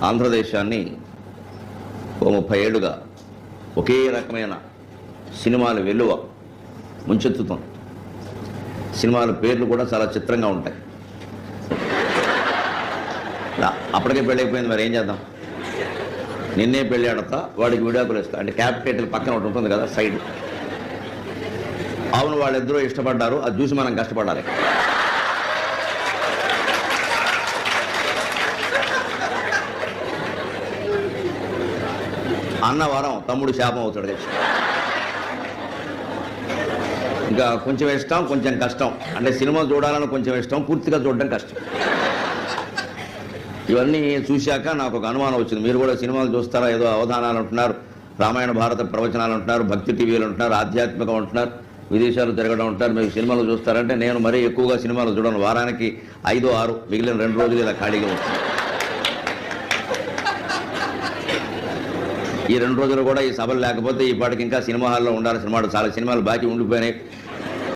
ఆంధ్రదేశాన్ని ఓ 30 ఏళ్ళుగా ఒకే రకమైన సినిమాల వెలువ ముంచెత్తుతుంది. సినిమాల పేర్లు కూడా చాలా చిత్రంగా ఉంటాయి. అప్పటికే పెళ్ళి అయిపోయింది, మరి ఏం చేద్దాం? నిన్నే పెళ్ళి ఆడతా, వాడికి విడాకులు ఇస్తా అంటే క్యాపిటల్ పక్కన ఒకటి ఉంటుంది కదా సైడ్. అవును, వాళ్ళిద్దరూ ఇష్టపడ్డారు, అది చూసి మనం కష్టపడాలి. అన్నవరం తమ్ముడు శాపం అవుతాడు కదా. ఇంకా కొంచెం ఇష్టం, కొంచెం కష్టం. అంటే సినిమా చూడాలని కొంచెం ఇష్టం, పూర్తిగా చూడడం కష్టం. ఇవన్నీ చూశాక నాకు ఒక అనుమానం వచ్చింది. మీరు కూడా సినిమాలు చూస్తారా? ఏదో అవధానాలు అంటున్నారు, రామాయణ భారత ప్రవచనాలు అంటున్నారు, భక్తి టీవీలు అంటున్నారు, ఆధ్యాత్మికం అంటున్నారు, విదేశాలు తిరగడం అంటారు. మీరు సినిమాలు చూస్తారంటే నేను మరీ ఎక్కువగా సినిమాలు చూడను. వారానికి 5-6, మిగిలిన 2 రోజులు ఇలా ఖాళీగా ఉంటుంది. ఈ 2 రోజులు కూడా ఈ సభలు లేకపోతే ఈ పాటికి ఇంకా సినిమా హాల్లో ఉండాల్సిన మాట. చాలా సినిమాలు బాకీ ఉండిపోయినాయి.